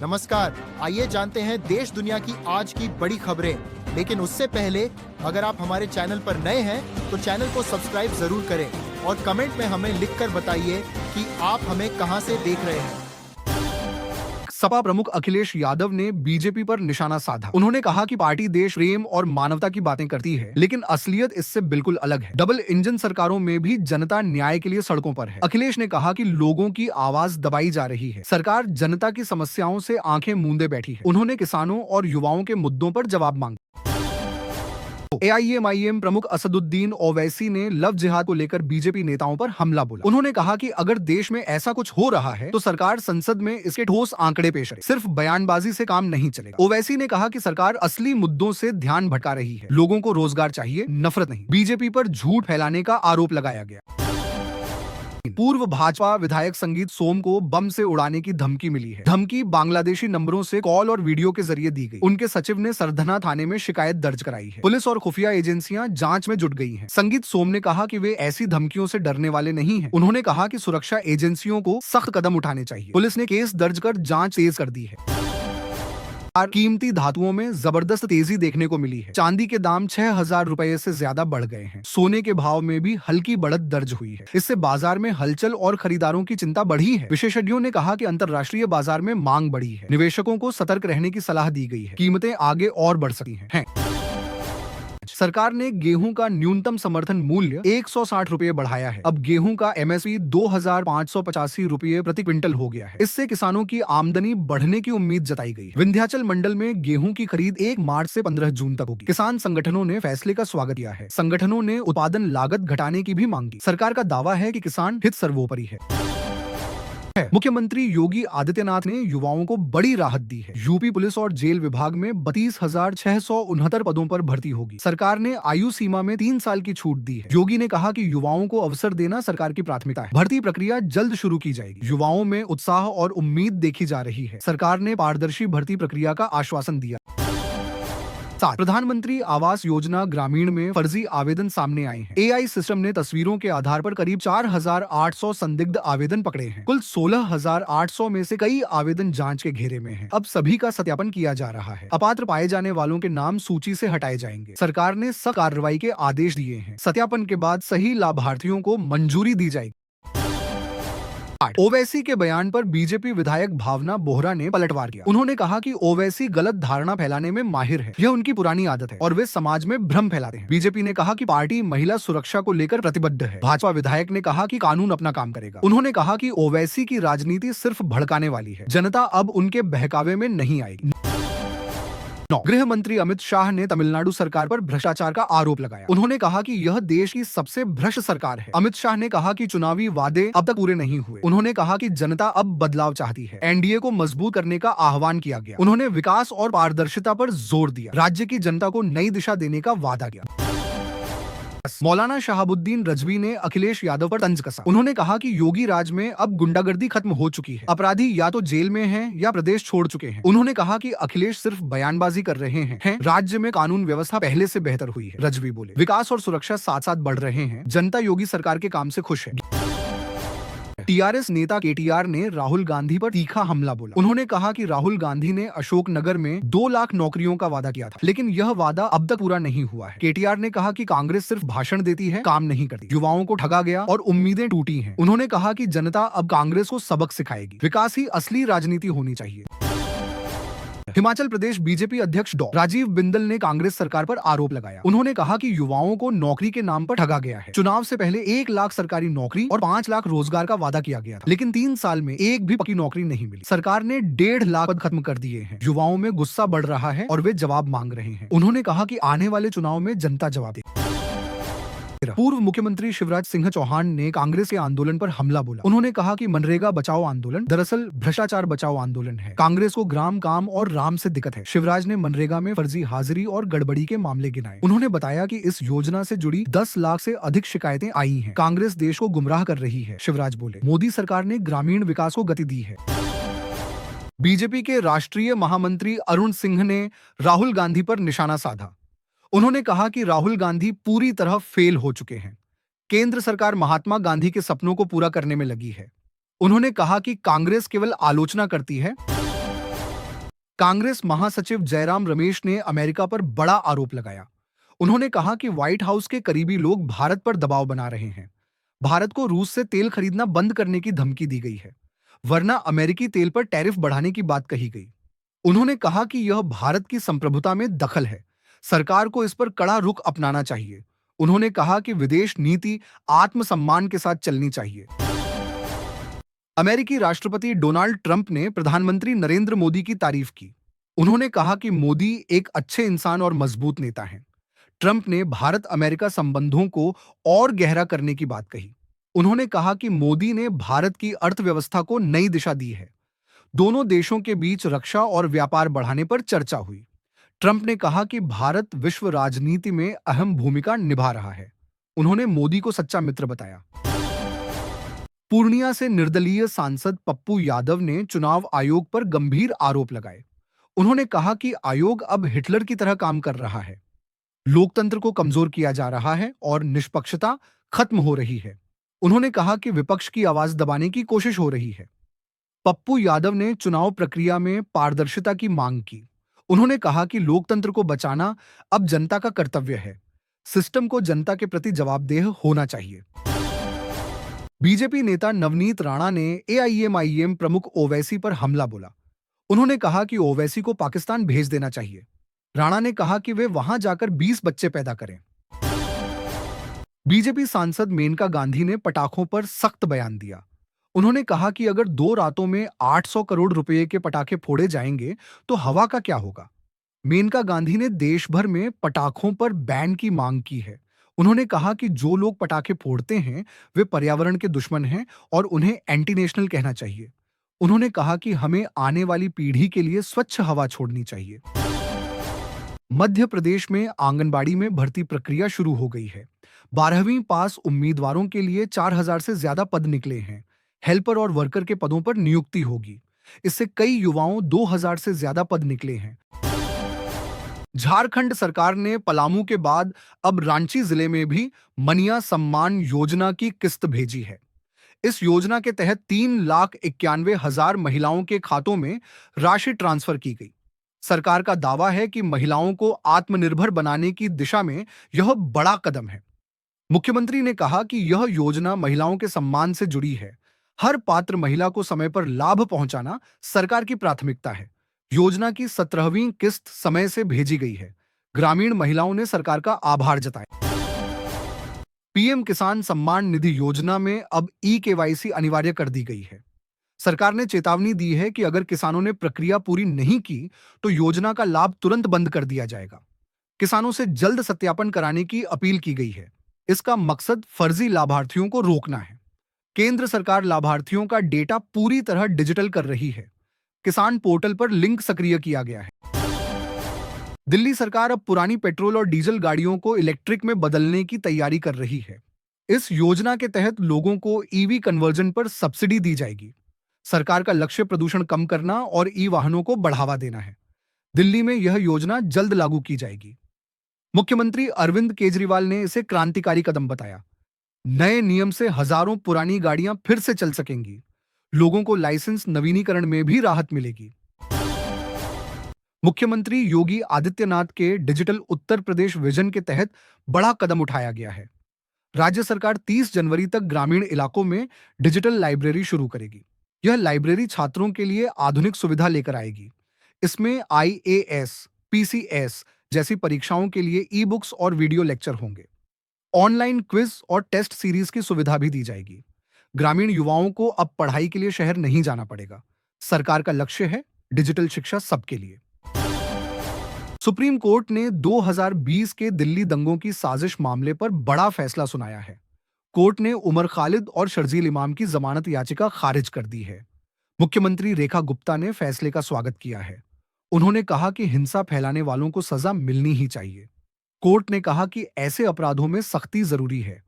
नमस्कार। आइए जानते हैं देश दुनिया की आज की बड़ी खबरें। लेकिन उससे पहले अगर आप हमारे चैनल पर नए हैं तो चैनल को सब्सक्राइब जरूर करें और कमेंट में हमें लिखकर बताइए कि आप हमें कहां से देख रहे हैं। सपा प्रमुख अखिलेश यादव ने बीजेपी पर निशाना साधा। उन्होंने कहा कि पार्टी देश प्रेम और मानवता की बातें करती है, लेकिन असलियत इससे बिल्कुल अलग है। डबल इंजन सरकारों में भी जनता न्याय के लिए सड़कों पर है। अखिलेश ने कहा कि लोगों की आवाज दबाई जा रही है, सरकार जनता की समस्याओं से आंखें मूंदे बैठी है। उन्होंने किसानों और युवाओं के मुद्दों पर जवाब मांगा। AIMIM प्रमुख असदुद्दीन ओवैसी ने लव जिहाद को लेकर बीजेपी नेताओं पर हमला बोला। उन्होंने कहा कि अगर देश में ऐसा कुछ हो रहा है तो सरकार संसद में इसके ठोस आंकड़े पेश करे, सिर्फ बयानबाजी से काम नहीं चलेगा। ओवैसी ने कहा कि सरकार असली मुद्दों से ध्यान भटका रही है, लोगों को रोजगार चाहिए, नफरत नहीं। बीजेपी पर झूठ फैलाने का आरोप लगाया गया। पूर्व भाजपा विधायक संगीत सोम को बम से उड़ाने की धमकी मिली है। धमकी बांग्लादेशी नंबरों से कॉल और वीडियो के जरिए दी गई। उनके सचिव ने सरधना थाने में शिकायत दर्ज कराई है। पुलिस और खुफिया एजेंसियां जांच में जुट गई हैं। संगीत सोम ने कहा कि वे ऐसी धमकियों से डरने वाले नहीं हैं। उन्होंने कहा कि सुरक्षा एजेंसियों को सख्त कदम उठाने चाहिए। पुलिस ने केस दर्ज कर जांच तेज कर दी है। कीमती धातुओं में जबरदस्त तेजी देखने को मिली है। चांदी के दाम 6,000 रुपए से ज्यादा बढ़ गए हैं। सोने के भाव में भी हल्की बढ़त दर्ज हुई है। इससे बाजार में हलचल और खरीदारों की चिंता बढ़ी है। विशेषज्ञों ने कहा कि अंतर्राष्ट्रीय बाजार में मांग बढ़ी है। निवेशकों को सतर्क रहने की सलाह दी गई है। कीमतें आगे और बढ़ सकती हैं। सरकार ने गेहूं का न्यूनतम समर्थन मूल्य 160 रुपए बढ़ाया है। अब गेहूं का MSP 2,585 रुपए प्रति क्विंटल हो गया है। इससे किसानों की आमदनी बढ़ने की उम्मीद जताई गई है। विंध्याचल मंडल में गेहूं की खरीद 1 मार्च से 15 जून तक होगी। किसान संगठनों ने फैसले का स्वागत किया है। संगठनों ने उत्पादन लागत घटाने की भी मांग की। सरकार का दावा है कि किसान हित सर्वोपरि है। मुख्यमंत्री योगी आदित्यनाथ ने युवाओं को बड़ी राहत दी है। यूपी पुलिस और जेल विभाग में 32,669 पदों पर भर्ती होगी। सरकार ने आयु सीमा में 3 साल की छूट दी है। योगी ने कहा कि युवाओं को अवसर देना सरकार की प्राथमिकता है। भर्ती प्रक्रिया जल्द शुरू की जाएगी। युवाओं में उत्साह और उम्मीद देखी जा रही है। सरकार ने पारदर्शी भर्ती प्रक्रिया का आश्वासन दिया। प्रधानमंत्री आवास योजना ग्रामीण में फर्जी आवेदन सामने आए हैं। AI सिस्टम ने तस्वीरों के आधार पर करीब 4,800 संदिग्ध आवेदन पकड़े हैं। कुल 16,800 में से कई आवेदन जांच के घेरे में हैं। अब सभी का सत्यापन किया जा रहा है। अपात्र पाए जाने वालों के नाम सूची से हटाए जाएंगे। सरकार ने सख्त कार्रवाई के आदेश दिए हैं। सत्यापन के बाद सही लाभार्थियों को मंजूरी दी जाएगी। ओवैसी के बयान पर बीजेपी विधायक भावना बोहरा ने पलटवार किया। उन्होंने कहा कि ओवैसी गलत धारणा फैलाने में माहिर है। यह उनकी पुरानी आदत है और वे समाज में भ्रम फैलाते हैं। बीजेपी ने कहा कि पार्टी महिला सुरक्षा को लेकर प्रतिबद्ध है। भाजपा विधायक ने कहा कि कानून अपना काम करेगा। उन्होंने कहा कि ओवैसी की राजनीति सिर्फ भड़काने वाली है। जनता अब उनके बहकावे में नहीं आएगी। गृह मंत्री अमित शाह ने तमिलनाडु सरकार पर भ्रष्टाचार का आरोप लगाया। उन्होंने कहा कि यह देश की सबसे भ्रष्ट सरकार है। अमित शाह ने कहा कि चुनावी वादे अब तक पूरे नहीं हुए। उन्होंने कहा कि जनता अब बदलाव चाहती है। NDA को मजबूत करने का आह्वान किया गया। उन्होंने विकास और पारदर्शिता पर जोर दिया। राज्य की जनता को नई दिशा देने का वादा किया। मौलाना शहाबुद्दीन रजवी ने अखिलेश यादव पर तंज कसा। उन्होंने कहा कि योगी राज में अब गुंडागर्दी खत्म हो चुकी है। अपराधी या तो जेल में हैं या प्रदेश छोड़ चुके हैं। उन्होंने कहा कि अखिलेश सिर्फ बयानबाजी कर रहे हैं। राज्य में कानून व्यवस्था पहले से बेहतर हुई है। रजवी बोले, विकास और सुरक्षा साथ साथ बढ़ रहे हैं। जनता योगी सरकार के काम से खुश है। TRS नेता KTR ने राहुल गांधी पर तीखा हमला बोला। उन्होंने कहा कि राहुल गांधी ने अशोकनगर में 2 लाख नौकरियों का वादा किया था, लेकिन यह वादा अब तक पूरा नहीं हुआ है। KTR ने कहा कि कांग्रेस सिर्फ भाषण देती है, काम नहीं करती। युवाओं को ठगा गया और उम्मीदें टूटी हैं। उन्होंने कहा कि जनता अब कांग्रेस को सबक सिखाएगी। विकास ही असली राजनीति होनी चाहिए। हिमाचल प्रदेश बीजेपी अध्यक्ष डॉ राजीव बिंदल ने कांग्रेस सरकार पर आरोप लगाया। उन्होंने कहा कि युवाओं को नौकरी के नाम पर ठगा गया है। चुनाव से पहले 1 लाख सरकारी नौकरी और 5 लाख रोजगार का वादा किया गया था, लेकिन 3 साल में एक भी पक्की नौकरी नहीं मिली। सरकार ने 1.5 लाख पद खत्म कर दिए हैं। युवाओं में गुस्सा बढ़ रहा है और वे जवाब मांग रहे हैं। उन्होंने कहा कि आने वाले चुनाव में जनता जवाब देगी। पूर्व मुख्यमंत्री शिवराज सिंह चौहान ने कांग्रेस के आंदोलन पर हमला बोला। उन्होंने कहा कि मनरेगा बचाओ आंदोलन दरअसल भ्रष्टाचार बचाओ आंदोलन है। कांग्रेस को ग्राम काम और राम से दिक्कत है। शिवराज ने मनरेगा में फर्जी हाजिरी और गड़बड़ी के मामले गिनाए। उन्होंने बताया कि इस योजना से जुड़ी 10 लाख से अधिक शिकायतें आई हैं। कांग्रेस देश को गुमराह कर रही है। शिवराज बोले, मोदी सरकार ने ग्रामीण विकास को गति दी है। बीजेपी के राष्ट्रीय महामंत्री अरुण सिंह ने राहुल गांधी पर निशाना साधा। उन्होंने कहा कि राहुल गांधी पूरी तरह फेल हो चुके हैं। केंद्र सरकार महात्मा गांधी के सपनों को पूरा करने में लगी है। उन्होंने कहा कि कांग्रेस केवल आलोचना करती है। कांग्रेस महासचिव जयराम रमेश ने अमेरिका पर बड़ा आरोप लगाया। उन्होंने कहा कि व्हाइट हाउस के करीबी लोग भारत पर दबाव बना रहे हैं। भारत को रूस से तेल खरीदना बंद करने की धमकी दी गई है, वरना अमेरिकी तेल पर टैरिफ बढ़ाने की बात कही गई। उन्होंने कहा कि यह भारत की संप्रभुता में दखल है। सरकार को इस पर कड़ा रुख अपनाना चाहिए। उन्होंने कहा कि विदेश नीति आत्मसम्मान के साथ चलनी चाहिए। अमेरिकी राष्ट्रपति डोनाल्ड ट्रंप ने प्रधानमंत्री नरेंद्र मोदी की तारीफ की। उन्होंने कहा कि मोदी एक अच्छे इंसान और मजबूत नेता हैं। ट्रंप ने भारत अमेरिका संबंधों को और गहरा करने की बात कही। उन्होंने कहा कि मोदी ने भारत की अर्थव्यवस्था को नई दिशा दी है। दोनों देशों के बीच रक्षा और व्यापार बढ़ाने पर चर्चा हुई। ट्रंप ने कहा कि भारत विश्व राजनीति में अहम भूमिका निभा रहा है। उन्होंने मोदी को सच्चा मित्र बताया। पूर्णिया से निर्दलीय सांसद पप्पू यादव ने चुनाव आयोग पर गंभीर आरोप लगाए। उन्होंने कहा कि आयोग अब हिटलर की तरह काम कर रहा है। लोकतंत्र को कमजोर किया जा रहा है और निष्पक्षता खत्म हो रही है। उन्होंने कहा कि विपक्ष की आवाज दबाने की कोशिश हो रही है। पप्पू यादव ने चुनाव प्रक्रिया में पारदर्शिता की मांग की। उन्होंने कहा कि लोकतंत्र को बचाना अब जनता का कर्तव्य है। सिस्टम को जनता के प्रति जवाबदेह होना चाहिए। बीजेपी नेता नवनीत राणा ने एआईएमआईएम प्रमुख ओवैसी पर हमला बोला। उन्होंने कहा कि ओवैसी को पाकिस्तान भेज देना चाहिए। राणा ने कहा कि वे वहां जाकर 20 बच्चे पैदा करें। बीजेपी सांसद मेनका गांधी ने पटाखों पर सख्त बयान दिया। उन्होंने कहा कि अगर 2 रातों में 800 करोड़ रुपए के पटाखे फोड़े जाएंगे तो हवा का क्या होगा। मेनका गांधी ने देश भर में पटाखों पर बैन की मांग की है। उन्होंने कहा कि जो लोग पटाखे फोड़ते हैं वे पर्यावरण के दुश्मन हैं और उन्हें एंटी नेशनल कहना चाहिए। उन्होंने कहा कि हमें आने वाली पीढ़ी के लिए स्वच्छ हवा छोड़नी चाहिए। मध्य प्रदेश में आंगनबाड़ी में भर्ती प्रक्रिया शुरू हो गई है। 12वीं पास उम्मीदवारों के लिए 4000 से ज्यादा पद निकले हैं। हेल्पर और वर्कर के पदों पर नियुक्ति होगी। इससे कई युवाओं 2000 से ज्यादा पद निकले हैं। झारखंड सरकार ने पलामू के बाद अब रांची जिले में भी मनिया सम्मान योजना की किस्त भेजी है। इस योजना के तहत 3,91,000 महिलाओं के खातों में राशि ट्रांसफर की गई। सरकार का दावा है कि महिलाओं को आत्मनिर्भर बनाने की दिशा में यह बड़ा कदम है। मुख्यमंत्री ने कहा कि यह योजना महिलाओं के सम्मान से जुड़ी है। हर पात्र महिला को समय पर लाभ पहुंचाना सरकार की प्राथमिकता है। योजना की 17वीं किस्त समय से भेजी गई है। ग्रामीण महिलाओं ने सरकार का आभार जताया। पीएम किसान सम्मान निधि योजना में अब ई-केवाईसी अनिवार्य कर दी गई है। सरकार ने चेतावनी दी है कि अगर किसानों ने प्रक्रिया पूरी नहीं की तो योजना का लाभ तुरंत बंद कर दिया जाएगा। किसानों से जल्द सत्यापन कराने की अपील की गई है। इसका मकसद फर्जी लाभार्थियों को रोकना है। केंद्र सरकार लाभार्थियों का डेटा पूरी तरह डिजिटल कर रही है। किसान पोर्टल पर लिंक सक्रिय किया गया है। दिल्ली सरकार अब पुरानी पेट्रोल और डीजल गाड़ियों को इलेक्ट्रिक में बदलने की तैयारी कर रही है। इस योजना के तहत लोगों को ईवी कन्वर्जन पर सब्सिडी दी जाएगी। सरकार का लक्ष्य प्रदूषण कम करना और ई वाहनों को बढ़ावा देना है। दिल्ली में यह योजना जल्द लागू की जाएगी। मुख्यमंत्री अरविंद केजरीवाल ने इसे क्रांतिकारी कदम बताया। नए नियम से हजारों पुरानी गाड़ियां फिर से चल सकेंगी। लोगों को लाइसेंस नवीनीकरण में भी राहत मिलेगी। मुख्यमंत्री योगी आदित्यनाथ के डिजिटल उत्तर प्रदेश विजन के तहत बड़ा कदम उठाया गया है। राज्य सरकार 30 जनवरी तक ग्रामीण इलाकों में डिजिटल लाइब्रेरी शुरू करेगी। यह लाइब्रेरी छात्रों के लिए आधुनिक सुविधा लेकर आएगी। इसमें आईएएस, पीसीएस जैसी परीक्षाओं के लिए ई बुक्स और वीडियो लेक्चर होंगे। ऑनलाइन क्विज और टेस्ट सीरीज की सुविधा भी दी जाएगी। ग्रामीण युवाओं को अब पढ़ाई के लिए शहर नहीं जाना पड़ेगा। सरकार का लक्ष्य है डिजिटल शिक्षा सबके लिए। सुप्रीम कोर्ट ने 2020 के दिल्ली दंगों की साजिश मामले पर बड़ा फैसला सुनाया है। कोर्ट ने उमर खालिद और शर्जील इमाम की जमानत याचिका खारिज कर दी है। मुख्यमंत्री रेखा गुप्ता ने फैसले का स्वागत किया है। उन्होंने कहा कि हिंसा फैलाने वालों को सजा मिलनी ही चाहिए। कोर्ट ने कहा कि ऐसे अपराधों में सख्ती जरूरी है।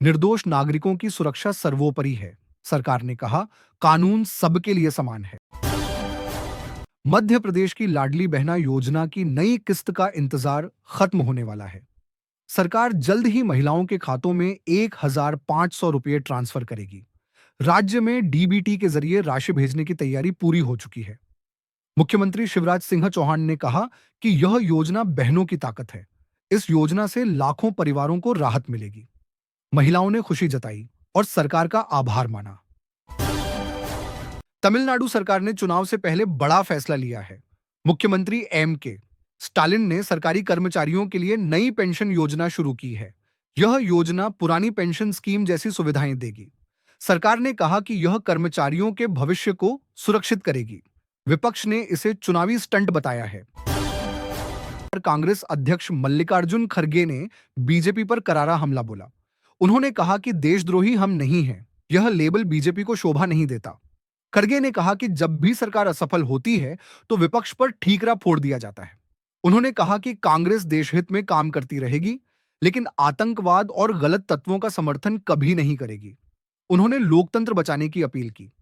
निर्दोष नागरिकों की सुरक्षा सर्वोपरि है। सरकार ने कहा, कानून सबके लिए समान है। मध्य प्रदेश की लाडली बहना योजना की नई किस्त का इंतजार खत्म होने वाला है। सरकार जल्द ही महिलाओं के खातों में 1500 रुपये ट्रांसफर करेगी। राज्य में डीबीटी के जरिए राशि भेजने की तैयारी पूरी हो चुकी है। मुख्यमंत्री शिवराज सिंह चौहान ने कहा कि यह योजना बहनों की ताकत है। इस योजना से लाखों परिवारों को राहत मिलेगी। महिलाओं ने खुशी जताई और सरकार का आभार माना। तमिलनाडु सरकार ने चुनाव से पहले बड़ा फैसला लिया है। मुख्यमंत्री के स्टालिन ने सरकारी कर्मचारियों के लिए नई पेंशन योजना शुरू की है। यह योजना पुरानी पेंशन स्कीम जैसी सुविधाएं देगी। सरकार ने कहा कि यह कर्मचारियों के भविष्य को सुरक्षित करेगी। विपक्ष ने इसे चुनावी स्टंट बताया है। कांग्रेस अध्यक्ष मल्लिकार्जुन खड़गे ने बीजेपी पर करारा हमला बोला। उन्होंने कहा कि देशद्रोही हम नहीं हैं। यह लेबल बीजेपी को शोभा नहीं देता। खड़गे ने कहा कि जब भी सरकार असफल होती है तो विपक्ष पर ठीकरा फोड़ दिया जाता है। उन्होंने कहा कि कांग्रेस देशहित में काम करती रहेगी, लेकिन आतंकवाद और गलत तत्वों का समर्थन कभी नहीं करेगी। उन्होंने लोकतंत्र बचाने की अपील की।